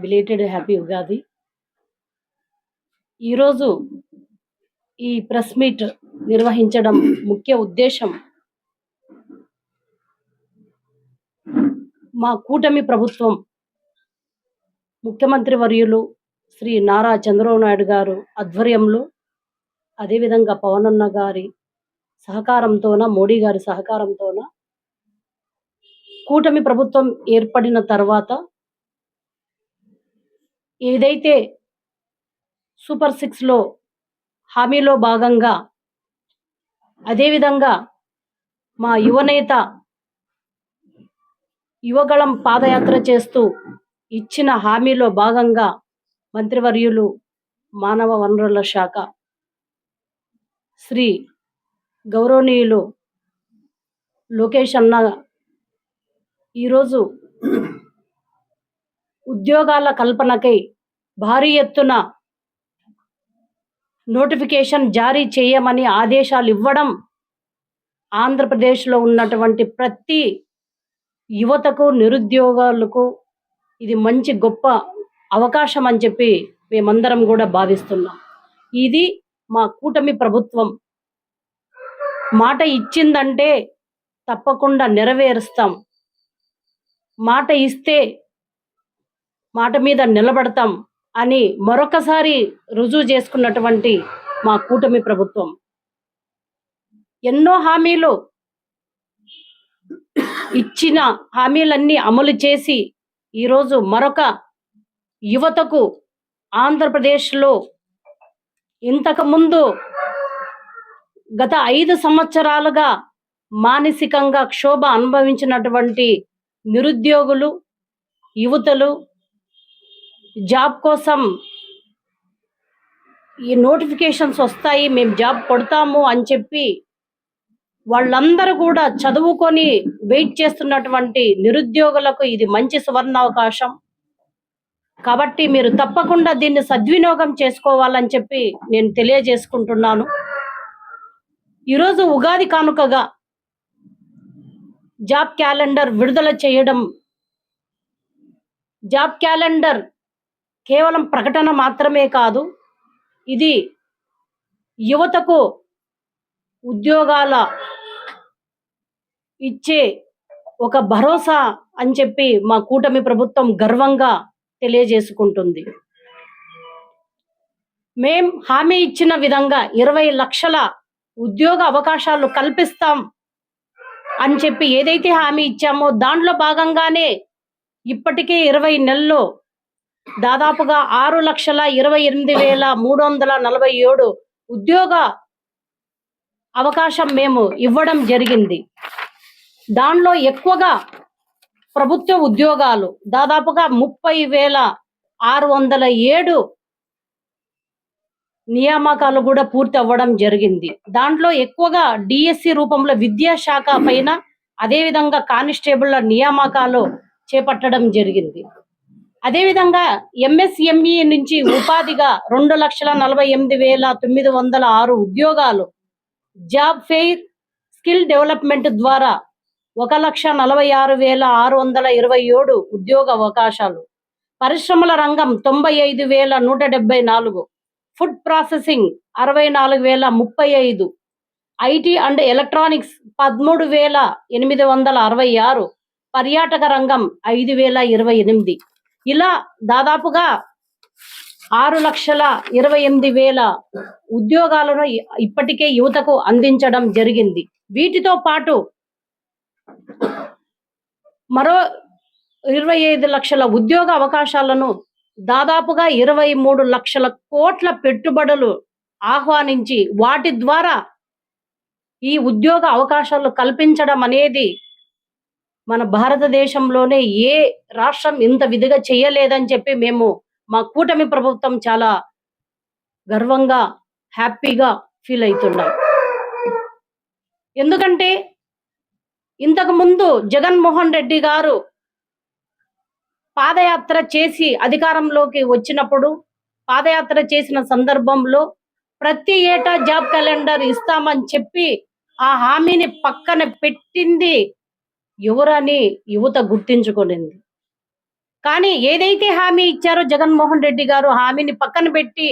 Belated happy Ugadi. ఈరోజు ఈ press meet నిర్వహించడం ముఖ్య ఉద్దేశం మా కూటమి ప్రభుత్వం ముఖ్యమంత్రి వర్యులు శ్రీ నారా చంద్రబాబు నాయుడు గారు ఆధ్వర్యంలో, అదేవిధంగా పవనన్న గారి సహకారంతోన, మోడీ గారి సహకారంతోన కూటమి ప్రభుత్వం ఏర్పడిన తర్వాత ఏదైతే సూపర్ 6లో హామీలో భాగంగా, అదేవిధంగా మా యువనేత యువగళం పాదయాత్ర చేస్తూ ఇచ్చిన హామీలో భాగంగా మంత్రివర్యులు మానవ వనరుల శాఖ శ్రీ గౌరవనీయులు లోకేష్ అన్న ఈరోజు ఉద్యోగాల కల్పనకై భారీ ఎత్తున నోటిఫికేషన్ జారీ చేయమని ఆదేశాలు ఇవ్వడం ఆంధ్రప్రదేశ్లో ఉన్నటువంటి ప్రతి యువతకు, నిరుద్యోగాలకు ఇది మంచి గొప్ప అవకాశం అని చెప్పి మేమందరం కూడా భావిస్తున్నాం. ఇది మా కూటమి ప్రభుత్వం మాట ఇచ్చిందంటే తప్పకుండా నెరవేరుస్తాం, మాట ఇస్తే మాట మీద నిలబడతాం అని మరొకసారి రుజువు చేసుకున్నటువంటి మా కూటమి ప్రభుత్వం ఎన్నో హామీలు ఇచ్చిన హామీలన్నీ అమలు చేసి ఈరోజు మరొక యువతకు ఆంధ్రప్రదేశ్లో ఇంతకుముందు గత 5 సంవత్సరాలుగా మానసికంగా క్షోభ అనుభవించినటువంటి నిరుద్యోగులు, యువతలు జాబ్ కోసం ఈ నోటిఫికేషన్స్ వస్తాయి, మేము జాబ్ కొడతాము అని చెప్పి వాళ్ళందరూ కూడా చదువుకొని వెయిట్ చేస్తున్నటువంటి నిరుద్యోగులకు ఇది మంచి సువర్ణావకాశం. కాబట్టి మీరు తప్పకుండా దీన్ని సద్వినియోగం చేసుకోవాలని చెప్పి నేను తెలియజేసుకుంటున్నాను. ఈరోజు ఉగాది కానుకగా జాబ్ క్యాలెండర్ విడుదల చేయడం, జాబ్ క్యాలెండర్ కేవలం ప్రకటన మాత్రమే కాదు, ఇది యువతకు ఉద్యోగాల ఇచ్చే ఒక భరోసా అని చెప్పి మా కూటమి ప్రభుత్వం గర్వంగా తెలియజేసుకుంటుంది. మేం హామీ ఇచ్చిన విధంగా 20 లక్షల ఉద్యోగ అవకాశాలు కల్పిస్తాం అని చెప్పి ఏదైతే హామీ ఇచ్చామో దాంట్లో భాగంగానే ఇప్పటికే 20 నెలల్లో దాదాపుగా 6,28,347 ఉద్యోగ అవకాశం మేము ఇవ్వడం జరిగింది. దానిలో ఎక్కువగా ప్రభుత్వ ఉద్యోగాలు దాదాపుగా 30,607 నియామకాలు కూడా పూర్తి అవ్వడం జరిగింది. దాంట్లో ఎక్కువగా డిఎస్సి రూపంలో విద్యాశాఖ పైన, అదేవిధంగా కానిస్టేబుళ్ల నియామకాలు చేపట్టడం జరిగింది. అదేవిధంగా ఎంఎస్ఎంఈ నుంచి ఉపాధిగా 2,48,906 ఉద్యోగాలు, జాబ్ ఫెయిర్, స్కిల్ డెవలప్మెంట్ ద్వారా 1,46,627 ఉద్యోగ అవకాశాలు, పరిశ్రమల రంగం 95,174, food processing 64,035, IT and electronics 13,866, పర్యాటక రంగం 5,028. ఇలా దాదాపుగా 6,28,000 ఉద్యోగాలను ఇప్పటికే యువతకు అందించడం జరిగింది. వీటితో పాటు మరో 25 లక్షల ఉద్యోగ అవకాశాలను, దాదాపుగా 23 లక్షల కోట్ల పెట్టుబడులు ఆహ్వానించి వాటి ద్వారా ఈ ఉద్యోగ అవకాశాలు కల్పించడం అనేది మన భారతదేశంలోనే ఏ రాష్ట్రం ఇంత విధిగా చేయలేదని చెప్పి మేము మా కూటమి ప్రభుత్వం చాలా గర్వంగా, హ్యాపీగా ఫీల్ అవుతున్నాం. ఎందుకంటే ఇంతకు ముందు జగన్మోహన్ రెడ్డి గారు పాదయాత్ర చేసి అధికారంలోకి వచ్చినప్పుడు, పాదయాత్ర చేసిన సందర్భంలో ప్రతి ఏటా జాబ్ క్యాలెండర్ ఇస్తామని చెప్పి ఆ హామీని పక్కన పెట్టింది ఎవరని యువత గుర్తించుకునింది. కానీ ఏదైతే హామీ ఇచ్చారో జగన్మోహన్ రెడ్డి గారు హామీని పక్కన పెట్టి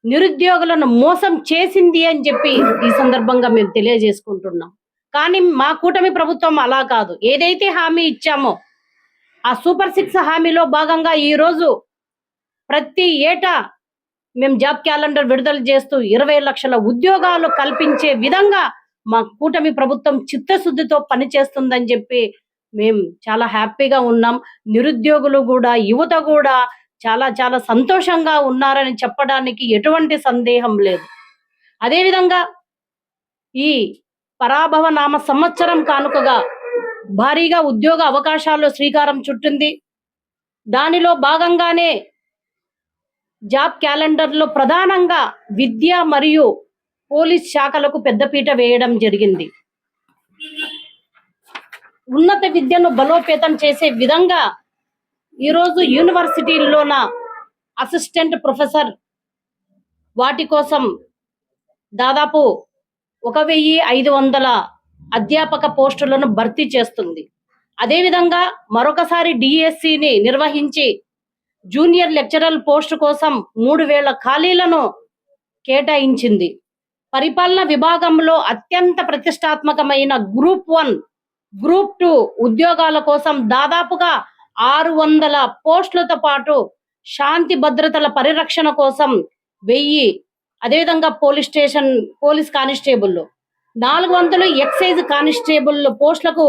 నిరుద్యోగులను మోసం చేసింది అని చెప్పి ఈ సందర్భంగా మేము తెలియజేసుకుంటున్నాం. కానీ మా కూటమి ప్రభుత్వం అలా కాదు. ఏదైతే హామీ ఇచ్చామో ఆ సూపర్ 6 హామీలో భాగంగా ఈ రోజు ప్రతి ఏటా మేము జాబ్ క్యాలెండర్ విడుదల చేస్తూ 20 లక్షల ఉద్యోగాలు కల్పించే విధంగా మా కూటమి ప్రభుత్వం చిత్తశుద్ధితో పనిచేస్తుందని చెప్పి మేము చాలా హ్యాపీగా ఉన్నాం. నిరుద్యోగులు కూడా, యువత కూడా చాలా చాలా సంతోషంగా ఉన్నారని చెప్పడానికి ఎటువంటి సందేహం లేదు. అదేవిధంగా ఈ పరాభవ నామ సంవత్సరం కానుకగా భారీగా ఉద్యోగ అవకాశాల్లో శ్రీకారం చుట్టింది. దానిలో భాగంగానే జాబ్ క్యాలెండర్లో ప్రధానంగా విద్య మరియు పోలీస్ శాఖలకు పెద్దపీట వేయడం జరిగింది. ఉన్నత విద్యను బలోపేతం చేసే విధంగా ఈరోజు యూనివర్సిటీల్లోన అసిస్టెంట్ ప్రొఫెసర్ వాటి కోసం దాదాపు 1500 అధ్యాపక పోస్టులను భర్తీ చేస్తుంది. అదేవిధంగా మరొకసారి డిఎస్సిని నిర్వహించి జూనియర్ లెక్చరర్ పోస్టు కోసం 3000 ఖాళీలను కేటాయించింది. పరిపాలన విభాగంలో అత్యంత ప్రతిష్టాత్మకమైన గ్రూప్ 1, గ్రూప్ 2 ఉద్యోగాల కోసం దాదాపుగా 600 పోస్టులతో పాటు శాంతి భద్రతల పరిరక్షణ కోసం 1000, అదేవిధంగా పోలీస్ కానిస్టేబుల్ 400 ఎక్సైజ్ కానిస్టేబుల్ పోస్టులకు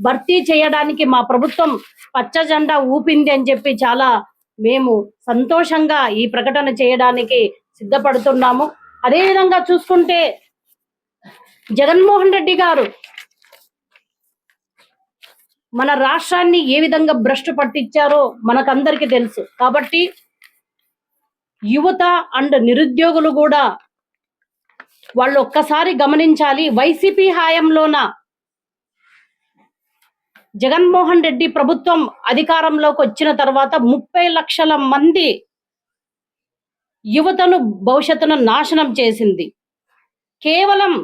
భర్తీ చేయడానికి మా ప్రభుత్వం పచ్చ జెండా ఊపింది అని చెప్పి చాలా మేము సంతోషంగా ఈ ప్రకటన చేయడానికి సిద్ధపడుతున్నాము. అదేవిధంగా చూసుకుంటే జగన్మోహన్ రెడ్డి గారు మన రాష్ట్రాన్ని ఏ విధంగా భ్రష్టు పట్టించారో మనకందరికీ తెలుసు. కాబట్టి యువత అండ్ నిరుద్యోగులు కూడా వాళ్ళు ఒక్కసారి గమనించాలి. వైసీపీ హయాంలోన జగన్మోహన్ రెడ్డి ప్రభుత్వం అధికారంలోకి వచ్చిన తర్వాత 30 లక్షల మంది యువతను భవిష్యత్తును నాశనం చేసింది. కేవలం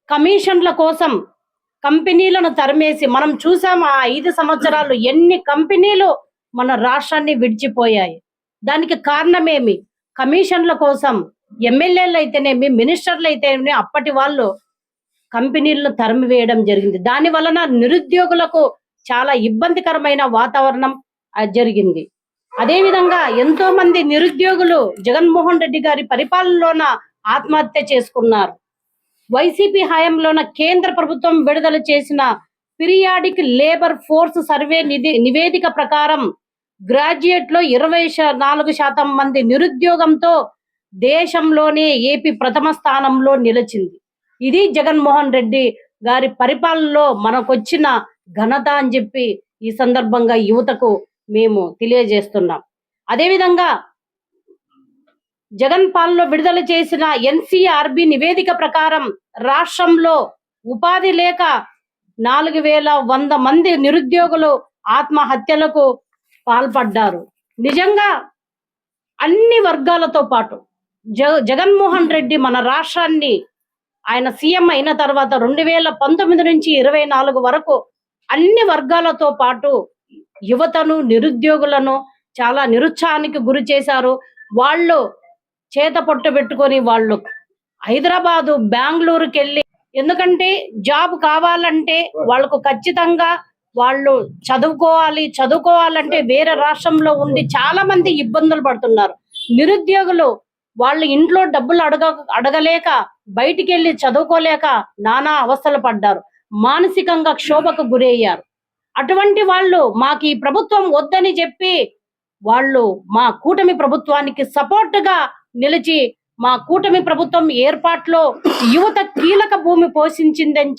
కమిషన్ల కోసం కంపెనీలను తరిమేసి మనం చూసాం. ఆ 5 సంవత్సరాలు ఎన్ని కంపెనీలు మన రాష్ట్రాన్ని విడిచిపోయాయి. దానికి కారణమేమి? కమిషన్ల కోసం ఎమ్మెల్యేలు అయితేనేమి, మినిస్టర్లు అయితేనేమి అప్పటి వాళ్ళు కంపెనీలను తరిమివేయడం జరిగింది. దాని వలన నిరుద్యోగులకు చాలా ఇబ్బందికరమైన వాతావరణం జరిగింది. అదేవిధంగా ఎంతో మంది నిరుద్యోగులు జగన్మోహన్ రెడ్డి గారి పరిపాలనలోన ఆత్మహత్య చేసుకున్నారు. వైసీపీ హయాంలోన కేంద్ర ప్రభుత్వం విడుదల చేసిన పీరియాడిక్ లేబర్ ఫోర్స్ సర్వే నివేదిక ప్రకారం గ్రాడ్యుయేట్లో 24% మంది నిరుద్యోగంతో దేశంలోనే ఏపీ ప్రథమ స్థానంలో నిలిచింది. ఇది జగన్మోహన్ రెడ్డి గారి పరిపాలనలో మనకొచ్చిన ఘనత అని చెప్పి ఈ సందర్భంగా యువతకు మేము తెలియజేస్తున్నాం. అదేవిధంగా జగన్ పాలనలో విడుదల చేసిన ఎన్సీఆర్బి నివేదిక ప్రకారం రాష్ట్రంలో ఉపాధి లేక 4100 మంది నిరుద్యోగులు ఆత్మహత్యలకు పాల్పడ్డారు. నిజంగా అన్ని వర్గాలతో పాటు జగన్మోహన్ రెడ్డి మన రాష్ట్రాన్ని ఆయన సీఎం అయిన తర్వాత 2019 నుంచి 24 వరకు అన్ని వర్గాలతో పాటు యువతను, నిరుద్యోగులను చాలా నిరుత్సాహానికి గురి చేశారు. వాళ్ళు చేత పొట్టు పెట్టుకొని వాళ్ళు హైదరాబాదు, బెంగళూరుకి వెళ్ళి, ఎందుకంటే జాబ్ కావాలంటే వాళ్ళకు ఖచ్చితంగా వాళ్ళు చదువుకోవాలంటే వేరే రాష్ట్రంలో ఉండి చాలా మంది ఇబ్బందులు పడుతున్నారు. నిరుద్యోగులు వాళ్ళు ఇంట్లో డబ్బులు అడగలేక బయటికి వెళ్ళి చదువుకోలేక నానా అవస్థలు పడ్డారు. మానసికంగా క్షోభకు గురయ్యారు. అటువంటి వాళ్ళు మాకు ఈ ప్రభుత్వం వద్దని చెప్పి వాళ్ళు మా కూటమి ప్రభుత్వానికి సపోర్ట్ గా నిలిచి మా కూటమి ప్రభుత్వం ఏర్పాటులో యువత కీలక భూమి పోషించిందని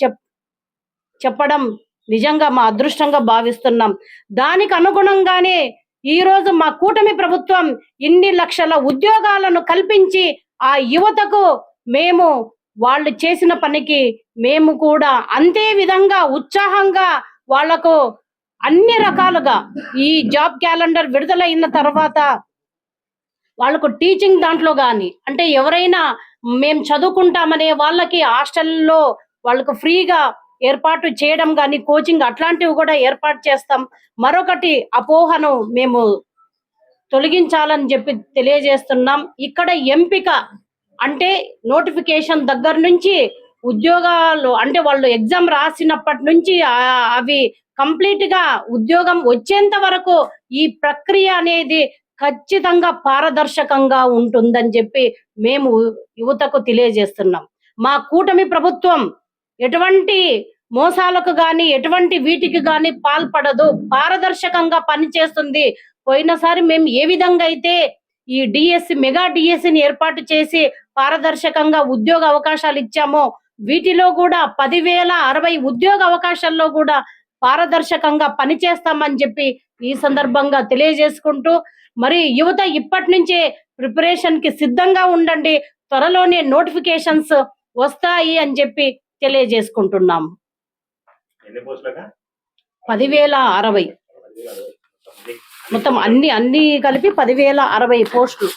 చెప్పడం నిజంగా మా అదృష్టంగా భావిస్తున్నాం. దానికి అనుగుణంగానే ఈ రోజు మా కూటమి ప్రభుత్వం ఇన్ని లక్షల ఉద్యోగాలను కల్పించి ఆ యువతకు మేము వాళ్ళు చేసిన పనికి మేము కూడా అంతే విధంగా ఉత్సాహంగా వాళ్లకు అన్ని రకాలుగా ఈ జాబ్ క్యాలెండర్ విడుదలైన తర్వాత వాళ్ళకు టీచింగ్ దాంట్లో కానీ, అంటే ఎవరైనా మేము చదువుకుంటామనే వాళ్ళకి హాస్టల్లో వాళ్ళకు ఫ్రీగా ఏర్పాటు చేయడం కానీ కోచింగ్ అట్లాంటివి కూడా ఏర్పాటు చేస్తాం. మరొకటి అపోహను మేము తొలగించాలని చెప్పి తెలియజేస్తున్నాం. ఇక్కడ ఎంపిక అంటే నోటిఫికేషన్ దగ్గర నుంచి ఉద్యోగాలు అంటే వాళ్ళు ఎగ్జామ్ రాసినప్పటి నుంచి అవి కంప్లీట్ గా ఉద్యోగం వచ్చేంత వరకు ఈ ప్రక్రియ అనేది ఖచ్చితంగా పారదర్శకంగా ఉంటుందని చెప్పి మేము యువతకు తెలియజేస్తున్నాం. మా కూటమి ప్రభుత్వం ఎటువంటి మోసాలకు గాని ఎటువంటి వీటికి గాని పాల్పడదు, పారదర్శకంగా పనిచేస్తుంది. పోయినసారి మేము ఏ విధంగా అయితే ఈ డిఎస్సి మెగా డిఎస్సిని ఏర్పాటు చేసి పారదర్శకంగా ఉద్యోగ అవకాశాలు ఇచ్చామో, వీటిలో కూడా 10,060 ఉద్యోగ అవకాశాల్లో కూడా పారదర్శకంగా పనిచేస్తామని చెప్పి ఈ సందర్భంగా తెలియజేసుకుంటూ, మరి యువత ఇప్పటి నుంచే ప్రిపరేషన్ కి సిద్ధంగా ఉండండి, త్వరలోనే నోటిఫికేషన్స్ వస్తాయి అని చెప్పి తెలియజేసుకుంటున్నాం. 10,060 మొత్తం అన్ని కలిపి 10,060 పోస్టులు.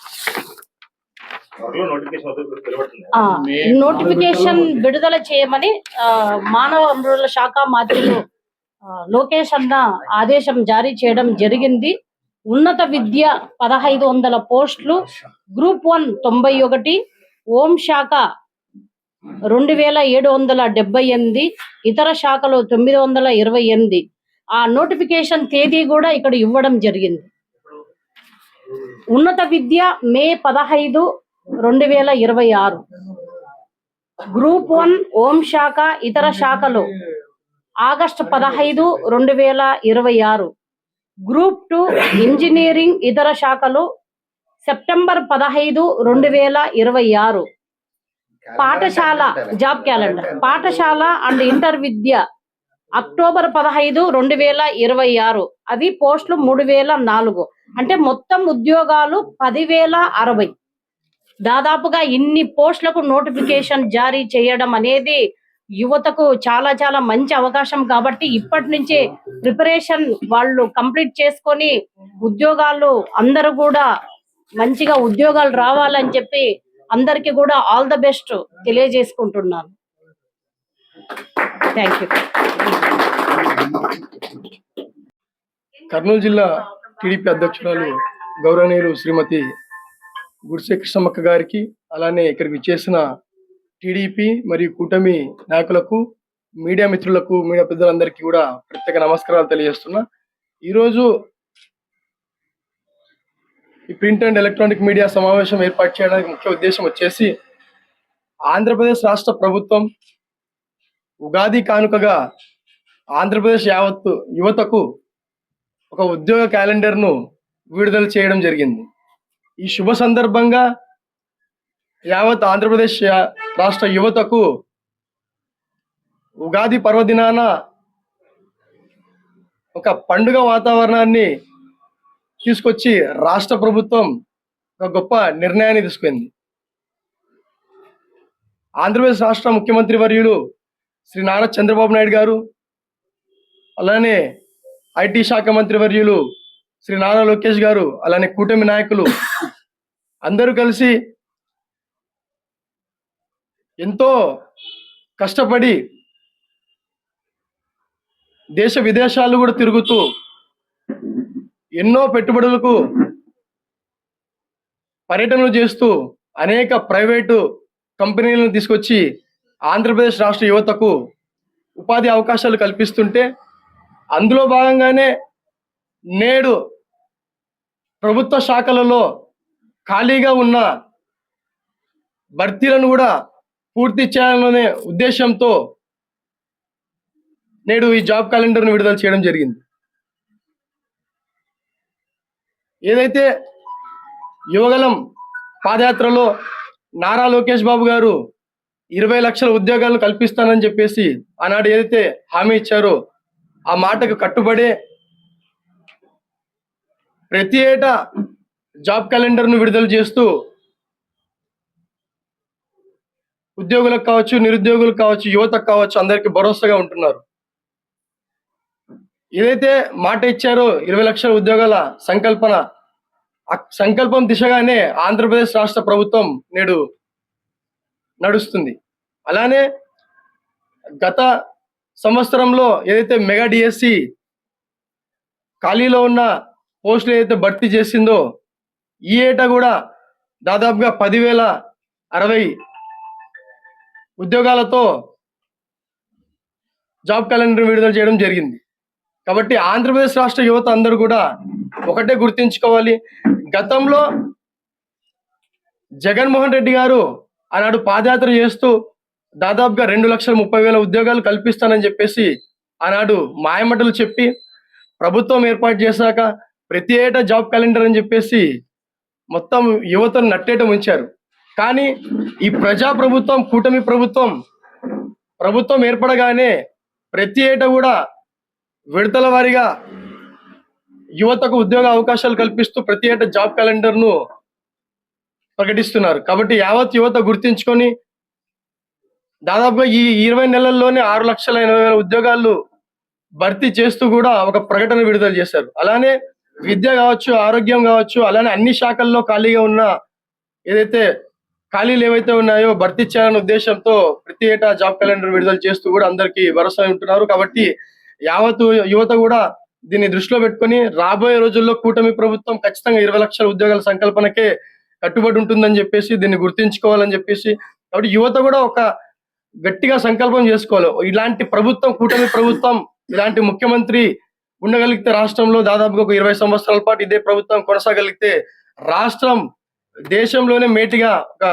నోటిఫికేషన్ విడుదల చేయమని మానవ వనరుల శాఖ మంత్రులు లోకేష్ అన్న ఆదేశం జారీ చేయడం జరిగింది. ఉన్నత విద్య 1,500 పోస్టులు, గ్రూప్ 1 91, హోం శాఖ 2,778, ఇతర శాఖలు 928. ఆ నోటిఫికేషన్ తేదీ కూడా ఇక్కడ ఇవ్వడం జరిగింది. ఉన్నత విద్య మే 15, 2026, గ్రూప్ 1 హోం శాఖ ఇతర శాఖలు ఆగస్టు 15, 2026, గ్రూప్ 2 ఇంజనీరింగ్ ఇతర శాఖలు సెప్టెంబర్ 15, 2026. పాఠశాల జాబ్ క్యాలెండర్ పాఠశాల అండ్ ఇంటర్ విద్య అక్టోబర్ 15, 2026. అవి పోస్టులు 3,004. అంటే మొత్తం ఉద్యోగాలు 10,060. దాదాపుగా ఇన్ని పోస్టులకు నోటిఫికేషన్ జారీ చేయడం అనేది యువతకు చాలా చాలా మంచి అవకాశం. కాబట్టి ఇప్పటి నుంచే ప్రిపరేషన్ వాళ్ళు కంప్లీట్ చేసుకొని ఉద్యోగాలు అందరూ కూడా మంచిగా ఉద్యోగాలు రావాలని చెప్పి అందరికీ కూడా ఆల్ ద బెస్ట్ తెలియజేసుకుంటున్నాను. Thank you. కర్నూలు జిల్లా టీడీపీ అధ్యక్షురాలు గౌరవనీయులు శ్రీమతి గుడిసె కృష్ణమ్మక్క గారికి, అలానే ఇక్కడికి విచ్చేసిన టీడీపీ మరియు కూటమి నాయకులకు, మీడియా మిత్రులకు, మీడియా పెద్దలందరికీ కూడా ప్రత్యేక నమస్కారాలు తెలియజేస్తున్నా. ఈరోజు ఈ ప్రింట్ అండ్ ఎలక్ట్రానిక్ మీడియా సమావేశం ఏర్పాటు చేయడానికి ముఖ్య ఉద్దేశం వచ్చేసి, ఆంధ్రప్రదేశ్ రాష్ట్ర ప్రభుత్వం ఉగాది కానుకగా ఆంధ్రప్రదేశ్ యావత్తు యువతకు ఒక ఉద్యోగ క్యాలెండర్ను విడుదల చేయడం జరిగింది. ఈ శుభ సందర్భంగా యావత్ ఆంధ్రప్రదేశ్ రాష్ట్ర యువతకు ఉగాది పర్వదినాన ఒక పండుగ వాతావరణాన్ని తీసుకొచ్చి రాష్ట్ర ప్రభుత్వం ఒక గొప్ప నిర్ణయాన్ని తీసుకుంది. ఆంధ్రప్రదేశ్ రాష్ట్ర ముఖ్యమంత్రి వర్యులు శ్రీ నారా చంద్రబాబు నాయుడు గారు, అలానే ఐటీ శాఖ మంత్రి వర్యులు శ్రీ నారా లోకేష్ గారు, అలానే కూటమి నాయకులు అందరూ కలిసి ఎంతో కష్టపడి దేశ విదేశాలు కూడా తిరుగుతూ ఎన్నో పెట్టుబడులకు పర్యటనలు చేస్తూ అనేక ప్రైవేటు కంపెనీలను తీసుకొచ్చి ఆంధ్రప్రదేశ్ రాష్ట్ర యువతకు ఉపాధి అవకాశాలు కల్పిస్తుంటే, అందులో భాగంగానే నేడు ప్రభుత్వ శాఖలలో ఖాళీగా ఉన్న భర్తీలను కూడా పూర్తి చేయాలనే ఉద్దేశంతో నేడు ఈ జాబ్ క్యాలెండర్ను విడుదల చేయడం జరిగింది. ఏదైతే యువగలం పాదయాత్రలో నారా లోకేష్ బాబు గారు 20 లక్షల ఉద్యోగాలను కల్పిస్తానని చెప్పేసి ఆనాడు ఏదైతే హామీ ఇచ్చారో ఆ మాటకు కట్టుబడే ప్రతి ఏటా జాబ్ క్యాలెండర్ను విడుదల చేస్తూ ఉద్యోగులకు కావచ్చు, నిరుద్యోగులకు కావచ్చు, యువతకు కావచ్చు, అందరికీ భరోసాగా ఉంటున్నారు. ఏదైతే మాట ఇచ్చారో 20 లక్షల ఉద్యోగాల సంకల్పన, ఆ సంకల్పం దిశగానే ఆంధ్రప్రదేశ్ రాష్ట్ర ప్రభుత్వం నేడు నడుస్తుంది. అలానే గత సంవత్సరంలో ఏదైతే మెగా డిఎస్సి ఖాళీలో ఉన్న పోస్టులు ఏదైతే భర్తీ చేసిందో ఈ ఏటా కూడా దాదాపుగా 10,060 ఉద్యోగాలతో జాబ్ క్యాలెండర్ విడుదల చేయడం జరిగింది. కాబట్టి ఆంధ్రప్రదేశ్ రాష్ట్ర యువత అందరూ కూడా ఒకటే గుర్తించుకోవాలి. గతంలో జగన్మోహన్ రెడ్డి గారు ఆనాడు పాదయాత్ర చేస్తూ దాదాపుగా 2,30,000 ఉద్యోగాలు కల్పిస్తానని చెప్పేసి ఆనాడు మాయమాటలు చెప్పి ప్రభుత్వం ఏర్పాటు చేశాక ప్రతి ఏటా జాబ్ క్యాలెండర్ అని చెప్పేసి మొత్తం యువతను నట్టేట ఉంచారు. కానీ ఈ ప్రజా ప్రభుత్వం, కూటమి ప్రభుత్వం ఏర్పడగానే ప్రతి ఏటా కూడా విడతల వారీగా యువతకు ఉద్యోగ అవకాశాలు కల్పిస్తూ ప్రతి ఏటా జాబ్ క్యాలెండర్ ను ప్రకటిస్తున్నారు. కాబట్టి యావత్ యువత గుర్తించుకొని దాదాపుగా ఈ 20 నెలల్లోనే 6,80,000 ఉద్యోగాలు భర్తీ చేస్తూ కూడా ఒక ప్రకటన విడుదల చేశారు. అలానే విద్య కావచ్చు, ఆరోగ్యం కావచ్చు, అలానే అన్ని శాఖల్లో ఖాళీగా ఉన్న ఏదైతే ఖాళీలు ఏవైతే ఉన్నాయో భర్తీ చేయాలనే ఉద్దేశంతో ప్రతి ఏటా జాబ్ క్యాలెండర్ విడుదల చేస్తూ కూడా అందరికీ భరోసా ఉంటున్నారు. కాబట్టి యావత్ యువత కూడా దీన్ని దృష్టిలో పెట్టుకొని రాబోయే రోజుల్లో కూటమి ప్రభుత్వం ఖచ్చితంగా 20 లక్షల ఉద్యోగాల సంకల్పనకే కట్టుబడి ఉంటుందని చెప్పేసి దీన్ని గుర్తించుకోవాలని చెప్పేసి, కాబట్టి యువత కూడా ఒక గట్టిగా సంకల్పం చేసుకోవాలి. ఇలాంటి ప్రభుత్వం, కూటమి ప్రభుత్వం, ఇలాంటి ముఖ్యమంత్రి ఉండగలిగితే రాష్ట్రంలో దాదాపుగా ఒక 20 సంవత్సరాల పాటు ఇదే ప్రభుత్వం కొనసాగలిగితే రాష్ట్రం దేశంలోనే మేటిగా, ఒక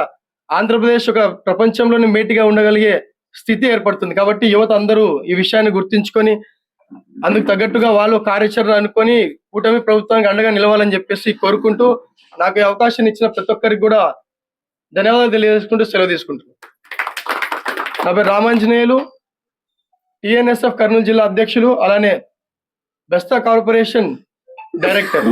ఆంధ్రప్రదేశ్ ఒక ప్రపంచంలోనే మేటిగా ఉండగలిగే స్థితి ఏర్పడుతుంది. కాబట్టి యువత అందరూ ఈ విషయాన్ని గుర్తించుకొని అందుకు తగ్గట్టుగా వాళ్ళు కార్యాచరణ అనుకొని కూటమి ప్రభుత్వానికి అండగా నిలవాలని చెప్పేసి కోరుకుంటూ, నాకు ఈ అవకాశం ఇచ్చిన ప్రతి ఒక్కరికి కూడా ధన్యవాదాలు తెలియజేసుకుంటూ సెలవు తీసుకుంటున్నాను. నా పేరు రామాంజనేయులు, టిఎన్ఎస్ఎఫ్ కర్నూలు జిల్లా అధ్యక్షులు, అలానే బెస్తా కార్పొరేషన్ డైరెక్టర్.